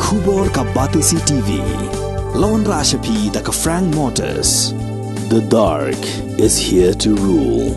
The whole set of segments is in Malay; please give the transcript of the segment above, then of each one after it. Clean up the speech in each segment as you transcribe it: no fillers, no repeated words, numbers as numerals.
Khubor ka Batisi TV. Lawan Rashapi da ka Frank Motors. The dark is here to rule.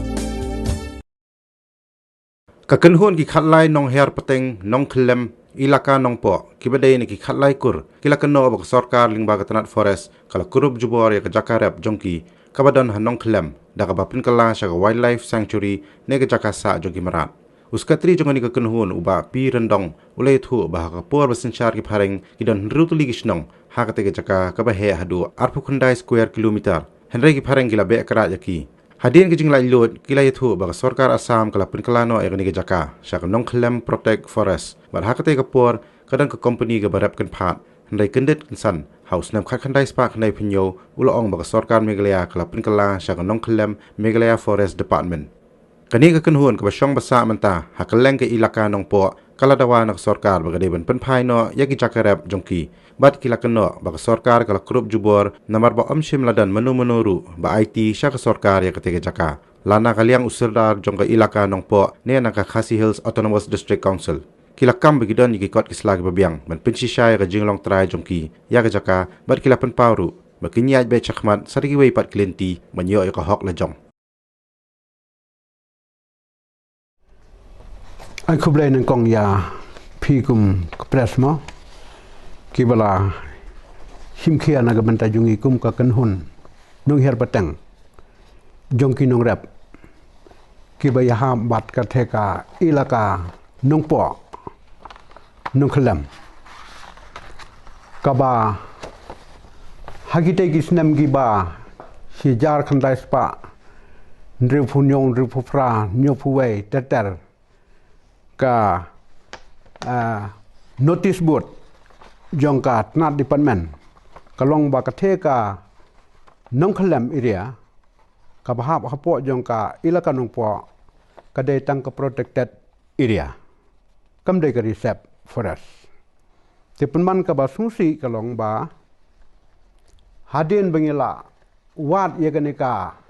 Kakenhun ki khatlai nong her pateng nong klem ilaka nong po kibadai ni ki khatlai kur kilakano ba sarkar lingba katanat forest kala kurup jubor ya ka jakarep jongki kabadan ha nong klem da ka bapin kala sha wildlife sanctuary ne ka jakasa jongki marat uskatri jongani kakenhun uba pi rendong ulai thu ba ka por basinchar ki phareng kidan rutuli gisnong ha ka te ka jaka ka ba he hadu arpu khundai square kilometer henry ki phareng kila be kara yaki Hadirin kijing lai lot kila yathu baka sarkar Assam kala pinkalano ay kanige jaka siya ka nong klem protect forest bar hakate ka por kadang ka company ka barap kan phat handai kendit kinsan house nam khat khandai spark handai pinyo ulaong baka sarkar Meghalaya kala pinkala siya ka nong klem Meghalaya forest department kani ka kanhun ka basyong basa manta hakaleng ka ilaka nong po kala dawa nak sarkar baka deban penpai no yaki jakarep jongki bat kila keno baka sarkar kala krup jubor namar ba omshim ladan manu ba IT sya ka sarkar ya ketege jaka lana kaliang usirdar jongka ilaka nong po ne naka Khasi Hills Autonomous District Council kila kam begidon yiki kot kislag babiang ban pinsi sya ka jinglong trai jongki ya ka jaka bat kila penpauru bakinyaj be chakmat sarigi wei pat klenti manyo ka hok la jong Ai kublai nang kong ya pikum presmo kibala himkhia naga banta jungi kum ka kanhun nong her patang jongki nong rap kibaya ha bat ka theka ilaka nong po nong khalam kaba hagite gisnam giba si jar khandai spa ndru phunyong ndru phufra nyopuwei teter ka notice board jongka tnat department kalong ba katheka nong khalam area ka bahap hapo jongka ilaka nong po kadai tang ka protected area kam dei ka reserve forest tipunman ka ba sungsi kalong ba hadin bangila wat yeganika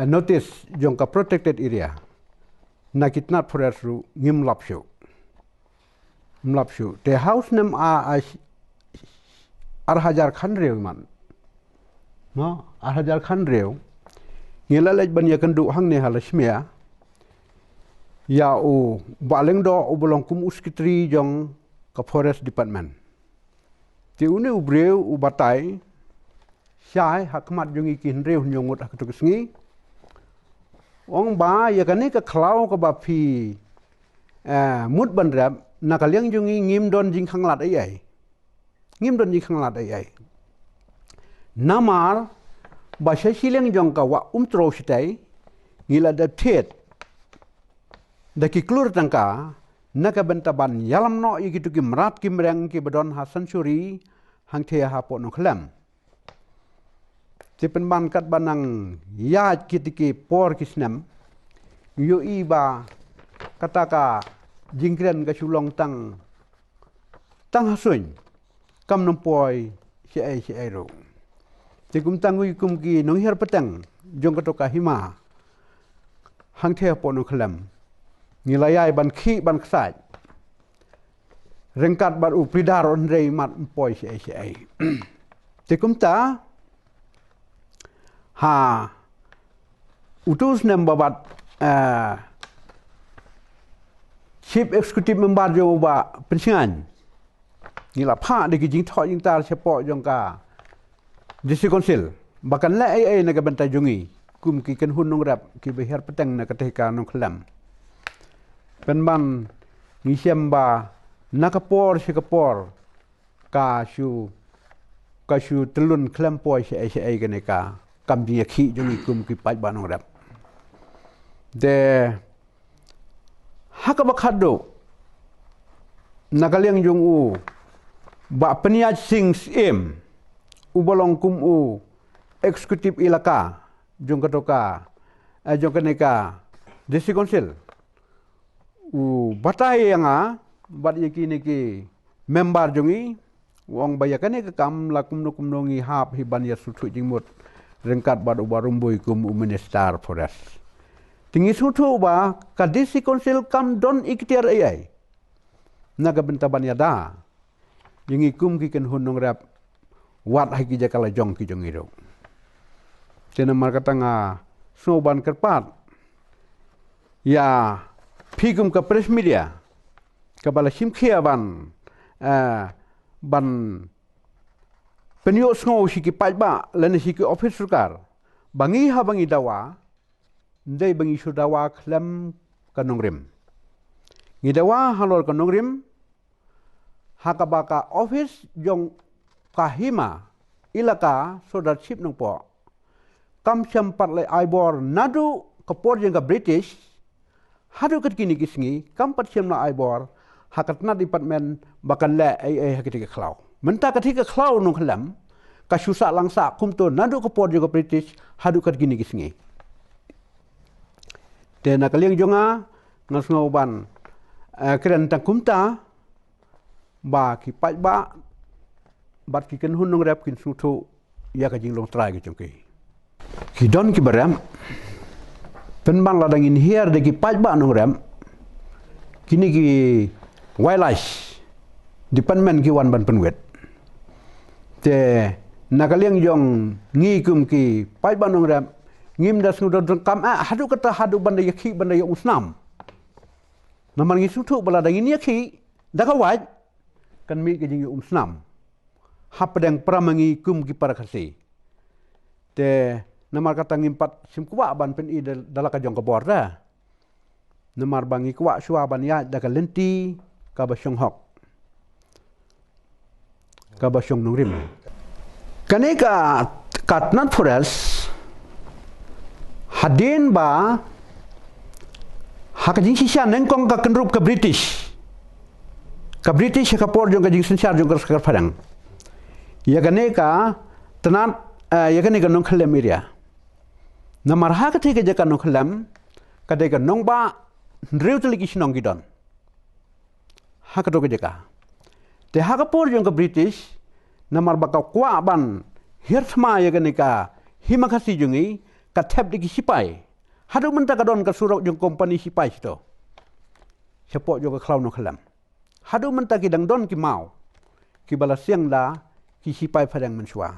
notice jongka protected area nakitnat forest ru ngim lapshu te house nem arhajar khan reu man no arhajar khan reu ngela lej ban yakan du hang ne halashmia ya u baleng do u bolong kum uskitri jong ka forest department ti une u breu u batai syai hakmat jongi kin reu nyongut haktuk sngi ong ba yakani ka khlau ka ba phi mut ban rap nakaliang jungi ngim don jing khanglat ai ngim don jing khanglat ai namar ba shileng jong ka wa umtro shitai ngila da thet da ki klur tangka naka bentaban yalam no yigitu ki mrat ki mreng ki badon ha sanctuary hang the ha po no khlam tipen ban kat banang ya kitiki por kisnam yo iba kataka jingkren ka sulong tang hasuin kam nompoi si ai ro tikum tangui kum ki nong her patang jong ka toka hima hang the po no khlam nilayai ban khi ban ksai rengkat bar u pridar on rei mat poi si ai tikum ta ha utus nem babat chief executive member jo ba pensian ngila pha de ki jing tho jing tar sepo jongka district council bakan la ai na ka banta jungi kum ki kan hun nong rap ki beher petang na ka tehka nong khlam penban ni siamba nakapor sikapor ka shu telun khlam poi se ai ganeka kam ji khi jungi kum ki pai ba nong rap de hakabakado nakaliang jung u ba peniat sing im ubolong kum u executive ilaka jung katoka jung kaneka district council u batai yang bat yaki niki member jungi wong bayakane ka kam lakum no kumnongi hap hiban ya sutu jingmut rengkat bad ubarumbui kum u minister forest tinggi sutu ba kadisi konsil kam don ikhtiar ai naga bentaban yada yang ikum ki kan hun nong rap wat hai ki jakala jong ki jong iro tena mar kata nga soban kerpat ya pigum ka press media ka bala simkhia ban penyo sngo si ki pajba len si ki office sukar bangi ha bangi dawa ndai bangi sudawa klam kanongrim ngidawa halor kanongrim hakabaka office jong kahima ilaka sodarship nong po kam sempat le aibor nadu kapor jeng ka British hadu kat kini kisngi kam pat sem na aibor hakat na department bakan le ai hakiti ka klau menta ketika klau nong kelam ka susa langsa kumto nadu kapor jeng ka British hadu kat kini kisngi tena kaliang jonga ngasngau ban keren tang kumta ba ki pai ba bat ki ken hunung rap kin sutu ya ka jing long trai ki chungki ki don ki baram pen ban la dangin hier de ki pai ba nong ram kini ki wildlife department ki wan ban penwet te nakaliang jong ngi kum ki pai ba nong ram ngim das ngudon kam hadu kata hadu banda yakhi banda ya usnam naman ngi sutu bala dangin yakhi dakawaj kan mi ke jing snam hapadang pramangi kum ki para khasi te namar kata ngimpat simkuwa ban pen i dalaka jong ka borda namar bangi kwa shwa ban ya daka lenti ka ba shong hok ka ba shong nungrim kaneka katnat forest hadin ba hakajing sisya nengkong ka kenrup ka British ka por jong ka jing sensyar jong ka sekar padang ya gane ka tenat ya gane ka nong khalem area namar ha ka the ka jaka nong khalem ka de ka nong ba ndreu tli ki sinong gidon ha ka to ka jaka te ha ka por jong ka British namar ba ka kwa ban hirthma ya gane ka himakasi jongi ka thep di ki sipai hadu menta ka don ka surau jong company sipai sito sepo jong ka klau nong khalem hadu menta ki dang don ki mau ki bala siang da ki sipai padang mensua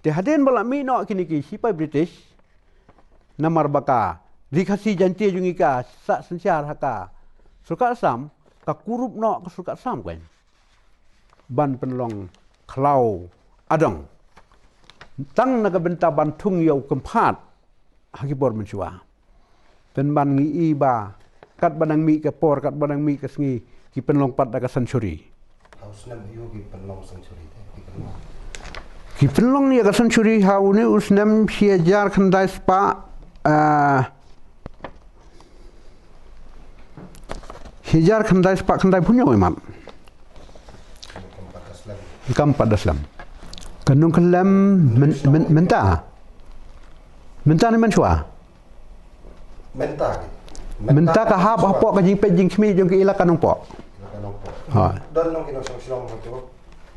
te haden bala mi no kini ki sipai British namar baka dikasi janti jungi ka sa sensyar haka suka sam ka kurup no ka suka sam kwen ban penlong klau adong tang naga benta ban tung yau kempat hakibor mensua pen ban ngi iba kat banang mi ke por kat banang mi ke sengi ki penlong pat daga sansuri Usnam hiu ki penlong sansuri ki penlong ni ka sansuri hau ni usnam siajar khandai spa hijar khandai spa khandai punya iman kam padaslam kanung kelam menta ni mensua menta ka ha ba po ka jing pe jing khmi jong ki ila kanong po ha don nong kinong song tu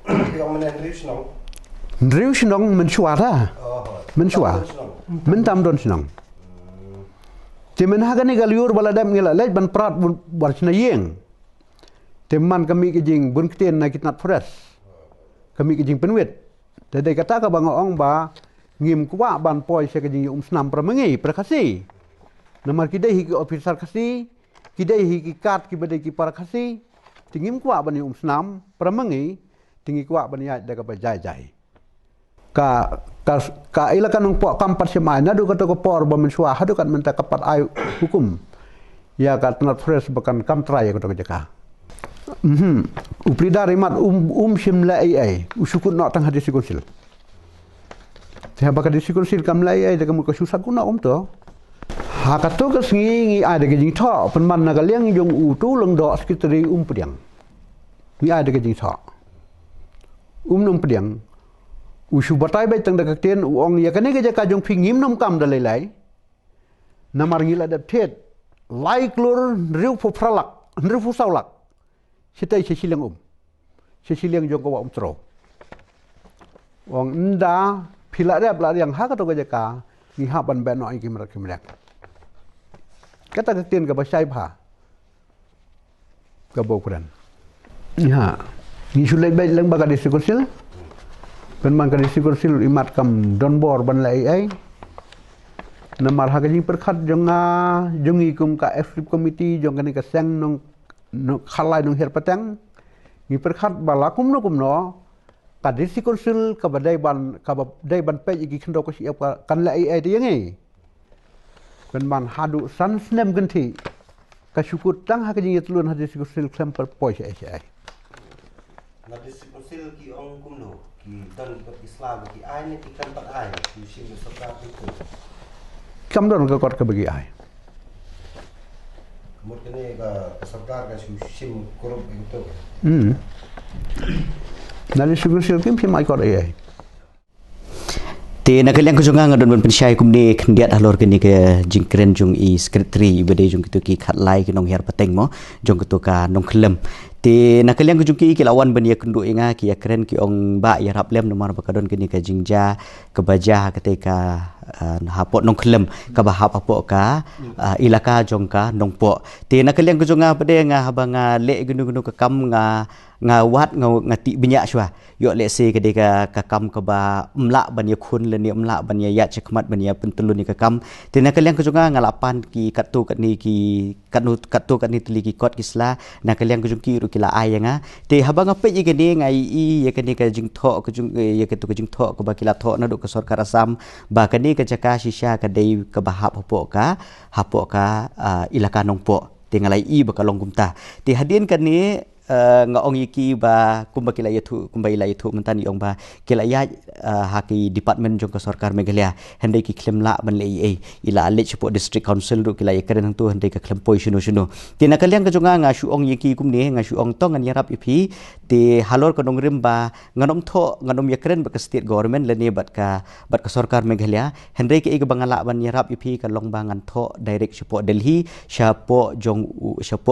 ki om men ndriu sinong mensua ta mensua mentam don sinong te men ha gani galiur bala dam ngila lej ban prat bar china yeng te man kami ki jing bun kten na kitnat forest kami ki jing penwet te de kata ka bang ong ba ngim kwa ban poi se ki jing snam pramangi prakasi namar kidai hi ki officer khasi kidai hi ki kat ki badai ki para khasi tingim kwa bani snam pramangi tingi kwa bani ya da ka bajai jai ka ila kanung po kampat semai nadu kata ko por ba mensua hadu kan menta kapat ai hukum ya ka tanat fresh bakan kam try ko jaka uprida rimat simla ai usukun no tang hadis konsil te ba ka dikonsil kam lai ai da kam ko susah kuna to ha ka to ka singi ada ke jing tho pen man na ka liang jong u tu leng do sekretari pediang ni ada ke jing tho nong pediang usu batai bai tang da ka ten ong ya ka ne ke jaka jong phingim nom kam da lai lai namar ngila da thet lai klur riu phu phralak riu phu saulak sitai sesilang sesilang jong ko tro ong nda phila rep la yang ha ka to ka jaka ni ha ban ben no ai ki mar ki mrak kata ka ten ka ba sai pha ka bo kuran ya Ni sulai baik lang baga disikursil. Ben man ka disikursil imat kam donbor ban lai ai. Namar hagajing perkhat jonga jongi kum ka FRIP committee jonga ni ka sang nong khalai nong her patang. Ni perkhat balakum no kumno ka disikursil ka badai ban pe igi khndo ko siap kan lai ai dia ngi. Ben man hadu san snem ganti. Ka syukur tang hagajing yatulun hadisikursil klem per poi ai. Hadisikursil ki ong kumno ki dan ki Islam ki ai ni ki kan pat ai ki sim sokrat itu. Kam don ka kot ka bagi ai. Kemudian ni ka sarkar ka sim korup itu. Nali syukur kim mai kot ai. Te nakaliang ko junga ngadon ban pensyai kumni kendiat halor kini ke jingkren jung i sekretari ibade jung kitu ki khatlai ki nong her pateng mo jung kitu ka nong klem te nakaliang ko jungki ki lawan ban ya kendu inga ki ya keren ki ong ba ya rap lem nomor bakadon kini ka jingja ke baja ketika hapot nong klem ka bahap apo ka ilaka jongka nongpo te nakaliang ko junga pade nga habanga le gunu-gunu ka kam nga wat ngati binyak shwa yo le se ketika ka kam ka ba mla ban ya khun le ni mla ban ya chekmat ban ya pentulun ni ka kam te nakaliang ko junga ngalapan ki katu kat ni ki katu kat ni tili ki kot kisla nakaliang ko jungki kila ayanga te habang ape ye gani ngai i ye kani ka jing tho ka jung ye ka tu ka jing tho ka ba kila tho na do ka sarkar Assam ba kani ka jaka shisha ka dei ka ba hapo ka ilaka nongpo te ngalai i ba ka longgumta te hadin kani nga ong yiki ba kumba kila yathu kumba ila yathu mentani ong ba kila ya haki department jong ka sarkar Meghalaya handai ki klem la ban lei ila ale chipo district council ru kila yakaren tu handai ka klem poi shuno tina kaliang ka jonga nga shu ong yiki kumni nga shu ong tong ngan yarap ipi te halor ka nongrim ba nganom tho nganom yakaren ba ka state government leni bat ka sarkar Meghalaya handai ka bangala ban yarap ipi ka long bangan tho direct chipo Delhi shapo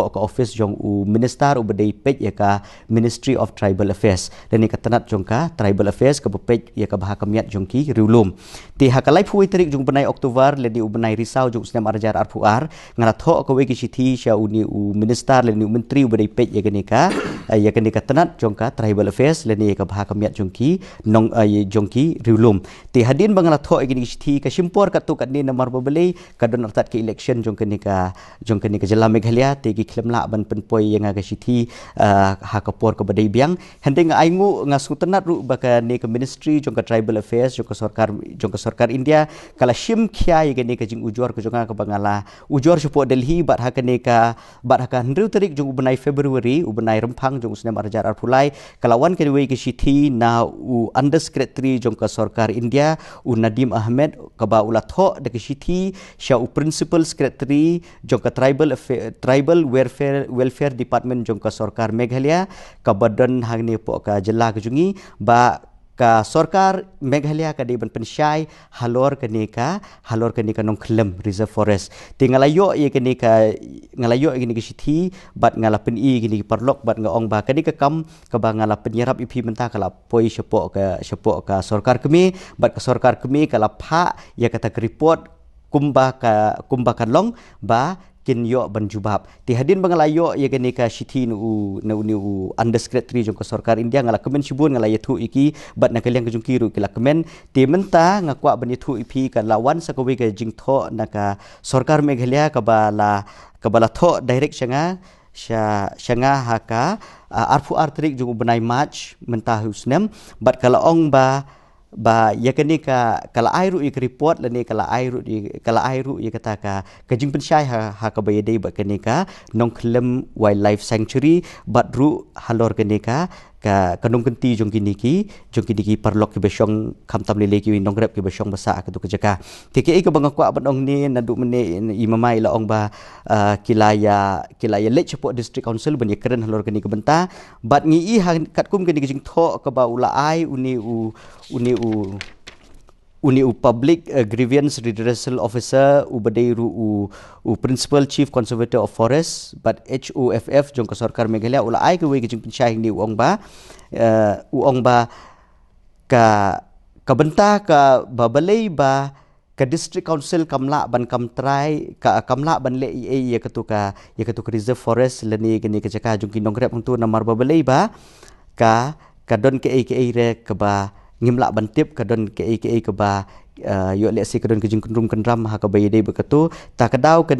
ka office jong u minister u badai pej ya ka Ministry of Tribal Affairs dan ni katanat jongka Tribal Affairs ka pej ya ka bahakamiat jongki riulum ti hakalai phui tarik jong benai Oktober ledi u benai risau jong snem arjar arpuar ngara tho ka we ki sithi sha uni u minister leni u menteri u badai pej ya ka tanat jongka Tribal Affairs leni ka bahakamiat jongki nong jongki riulum ti hadin bangala tho igini sithi ka simpor ka tu ka ni namar babelei ka don artat ke election jong ka jela Meghalaya ti ki khlemla ban penpoi yang ka sithi hakapor ke badai biang hending aingu nga sutenat ru baka ne ke ministry jong ka Tribal Affairs jong ka sarkar India kala shim khia ye ne ka jing ujor ke jonga ka bangala ujor supo Delhi bat hakane ka ndru tarik jong benai February u benai rempang jong snem arjar arpulai kalawan ke we ke sithi na u under secretary jong ka sarkar India u Nadim Ahmed ka ba ula tho de ke sithi sha u principal secretary jong ka tribal welfare department jong ka sarkar Meghalaya ka badan hangni po ka jela ka jungi ba ka sarkar Meghalaya ka di ban pensyai halor ka nong klem reserve forest tingalayo ye ka sithi bat ngala pen i gini parlok bat nga ong ba ka ka kam ka ba ngala penyerap ipi menta kala poi sepo ka sarkar kami bat ka sarkar kami kala pha ya kata report kumba kan long ba kin yo ban jubab ti hadin bangalayo ye gani ka sithi nu under secretary jong ka sarkar India ngala kemen sibun ngala yathu iki bat na kaliang kajung kiru kila kemen ti menta ngakwa ban yathu ipi ka lawan sa kawe ka jingtho na ka sarkar Meghalaya ka bala tho direct syanga haka arfu artrik jong benai March menta husnem bat kala ong ba yakani ka kala airu ik report lani kala airu ya kata ka kajing pensyai ha ka bayadei ba kani ka nong klem wildlife sanctuary badru halor kani ka kanong kenti jong kini ki parlok ki besong kamtam lele ki nong grab ki besong basa ka tu kejaka tike ka bangakwa banong ni nadu mene imamai la ong ba kilaya le cepo district council ban keren halor kani ka benta bat ngi i katkum kani jing tho ka ba ula ai uni u public grievance redressal officer u badairu u principal chief conservator of forest but HOFF jong ka sarkar Meghalaya ula ai ka we ka jing pensyai ni uong ba ka benta ka babalei ba ka district council kamla ban kamla ban le ya katu ka reserve forest lani gani ka jaka jong ki nongrep tu namar babalei ba ka don ke re ke ba ngimla bantip ka don ke ba yo le si ka don ke jing kundrum kendram ha ka bayi dei beketu ta kadau ke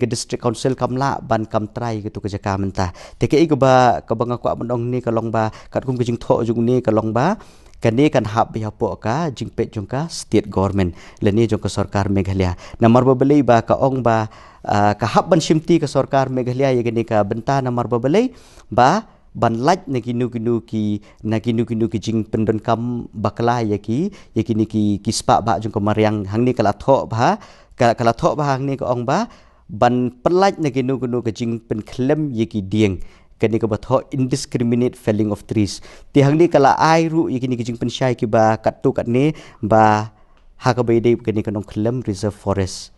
district council kamla ban kam trai gitu ke jaka mentah te ke ba ka bang aku abang ni ka long ba kat kum ke jing tho jung ni ka long ba kani kan hab ya po ka jingpet jongka state government leni jongka sarkar Meghalaya namar babelai ba ka ong ba ka hab ban shimti ka sarkar Meghalaya ye gani ka benta namar babelai ba ban laj na ginu ki jing pendon kam bakla ya ki spa ba jongka mariang hang ni kala tho ba hang ni ka ong ba ban pelaj na ginu ke jing pen klem ye ki dieng kani ka batho indiscriminate felling of trees ti hang ni kala ai ru ikini kijing pensyai ki ba katu kat ni ba ha ka bai dei kani kanong klem reserve forest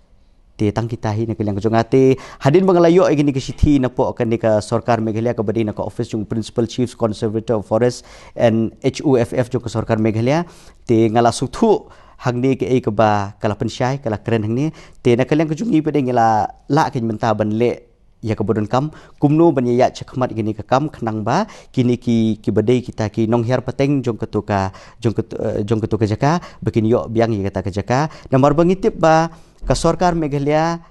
ti tang kita hi na kelang jongate hadin bangalayo ikini ki sithi na po kani ka sarkar Meghalaya ka badi na ka office jung principal chief conservator of forest and HUFF jung ka sarkar Meghalaya ti ngala suthu hang ni ke ka ba kala pensyai kala keren hang ni ti na kelang jungi pede ngala la kin menta ban le ya kebudun kam kumno banyaya cekmat gini ke kam kenang ba kini ki badai kita ki nonghiar pateng jong ketuka jaka bikin yok biang ya kata ke jaka namar bangitip ba ka sarkar Meghalaya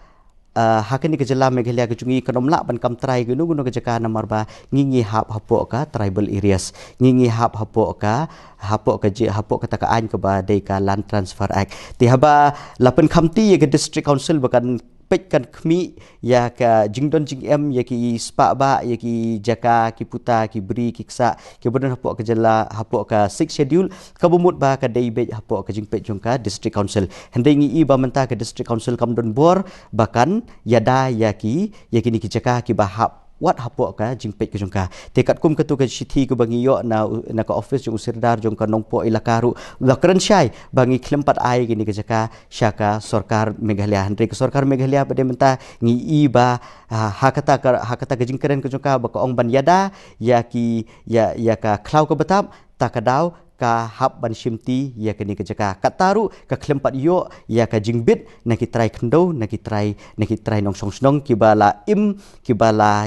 hakani ke jela Meghalaya ke jungi kenomla ban kam trai gunu ke jaka namar ba ngingi hapo ka tribal areas ngingi hapo ka kata ka an ke ba dei ka land transfer act ti haba lapen khamti ye ke district council bakan pek kan kmi ya ka jingdon jing em ya ki spa ba ya ki jaka ki puta ki beri ki ksa ki bodan hapok ke jela hapok ka 6 schedule ka bumut ba ka dei be hapok ka jingpet jongka district council hendai ngi ba menta ka district council kam don bor bahkan yada ya ki ni ki jaka ki ba hap wat hapok ka jingpet ke jongka tekat kum ketu ke sithi ke bangi yo na ka office jong usirdar jong ka nongpo ilakaru lakran syai bangi klempat ai gini ke jaka syaka sarkar Meghalaya hendai ke sarkar Meghalaya pada menta ngi ba hakata ke jingkeren ke jongka ba ka ong ban yada ya ka klau ke betap takadau ka hab ban shimti ya kini ke jaka kataru ka klempat yo ya ka jingbit na ki try kendo na ki try nong song kibala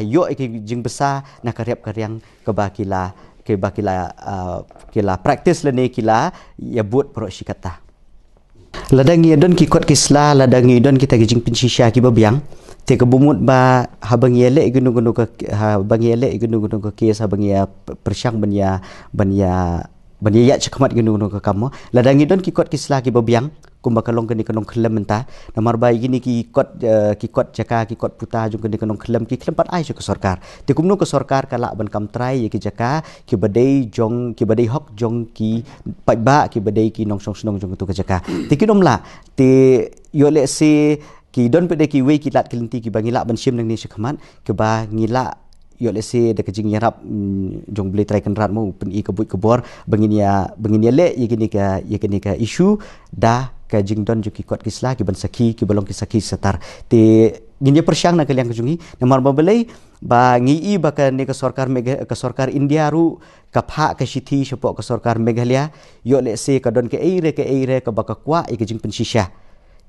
yo ki jing besa na karyap karyang kila practice lene kila ya buat pro shikata ladangi don ki kot kisla ladangi don kita ki jing pinsisha ki babiang te ke bumut ba habang yele gunu ke kes habang ya persyang banya cekmat gunu ke kamu ladangi don ki kot kisla ki babiang kumba kalong kini kanong klem menta namar bai gini ki kot jaka ki kot puta jung kini kanong klem ki klempat ai ke sarkar te kumno ke sarkar kala ban kam trai ki jaka ki badai hok jong ki paiba ki badai ki nong song jong tu ke jaka te ki nomla te yo le se ki don pede ki we ki lat kelinti ki bangila ban sim nang ni sekhaman ke ba ngila yo lese de kejing yarap jong beli try kenrat mo pen I kebut kebor benginia le ye kini ka isu da ka jingdon juki kot kisla ki ban saki ki balong ki saki setar te ginye persyang na kaliang kejungi namar babelai ba ngi ba ka ne ka sarkar India ru ka pha ka sithi sepok ka sarkar Meghalaya yo lese ka don ke eire ka ba ka kwa I kejing pensisya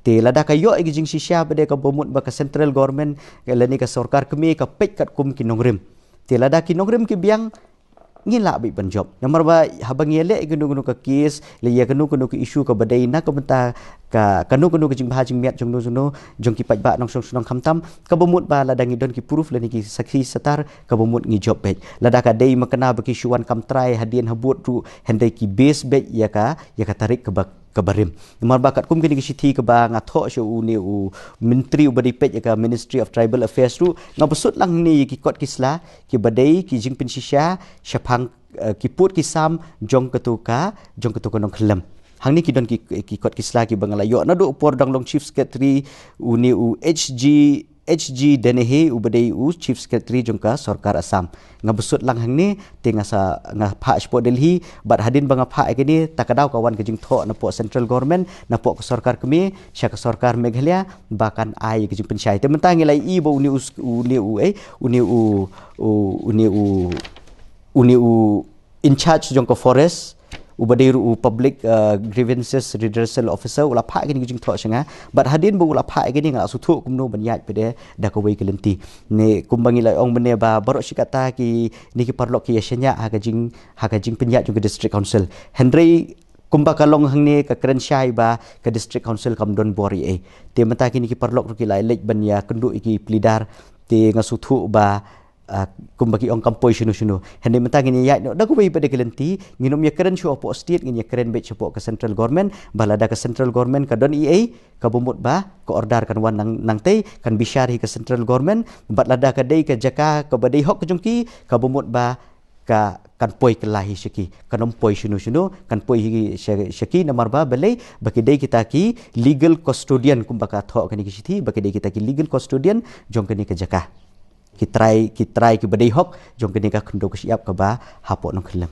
te lada kayo igi jing sisya bade ka bomut ba ka central government lani ka sarkar kemi ka pek kat kum kinongrim te lada kinongrim ki biang ngila bi banjob namar ba habang yele gunu ka kes le ya gunu ki isu ka badai na ka benta ka kanu ke jing bahajing miat jong jong ki pajba nong song khamtam ka bomut ba lada ngidon ki proof lani ki saksi setar ka bomut ngi job bej lada ka dei makana ba ki syuan kam trai hadian habut ru hendai ki base bej ya ka tarik ke kabarim namar bakat kum kini kisithi ke ba ngatho shu uni menteri ubadi pej ka Ministry of Tribal Affairs ru ngabusut lang ni ki kot kisla ki badai ki jing pinsisya syapang ki put ki sam jong ketuka nong khlem hang ni ki don ki kot kisla ki bangalayo na do por dang long chief secretary uni HG Denehe ubadai chief secretary jongka sarkar Assam ngabusut lang hang ni tenga sa nga pha sport Delhi bat hadin banga pha ekini takadau kawan ke jing tho na po central government na po sarkar kemi syak sarkar Meghalaya bahkan ai ke jing pensyai te mentang ngelai I bo uni in charge jongka forest ubadai ru public grievances redressal officer ula pha gini jing tho sanga bat hadin bu ula pha gini nga suthu kumno banyat pede da ko wei kelenti ne kumbangi lai ong bene ba barok sikata ki ni ki parlok ki yashnya ha jing penyat juga district council Henry kumba kalong hangni ka krensyai ba ka district council kamdon bori te mata kini ki parlok ki lai lek banya kendu iki plidar te ngasuthu ba kumbaki ong kampoi shunu hende mata gini ya da ko bai pada kelenti nginom ya keren shu opo state ngi ya keren be chopo ke central government balada ke central government ka don ka bumut ba ko ordar kan wan nang te kan bisyari ke central government bat lada ka dei ka jaka ka badai hok jongki ka bumut ba ka kan poi kelahi syaki kanom poi shunu kan poi syaki namar ba belai baki dei kita ki legal custodian kumbaka tho kan ki sithi baki dei kita ki legal custodian jong kani ka jaka kitrai ki badai hok jong kini ka kendo siap ka ba hapo nong kelam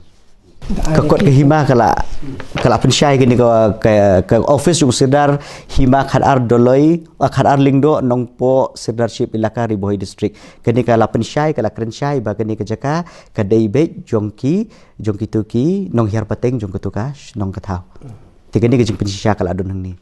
ka kot ke hima kala pensyai kini ka office jong sedar hima khadar doloi khadar lingdo nong po sedarship ilaka ribohi district kini kala pensyai kala krensyai ba kini ka jaka ka dei be jong ki tu ki nong hiar pateng jong ka nong ka thau te kini ka jing pensyai kala don hang ni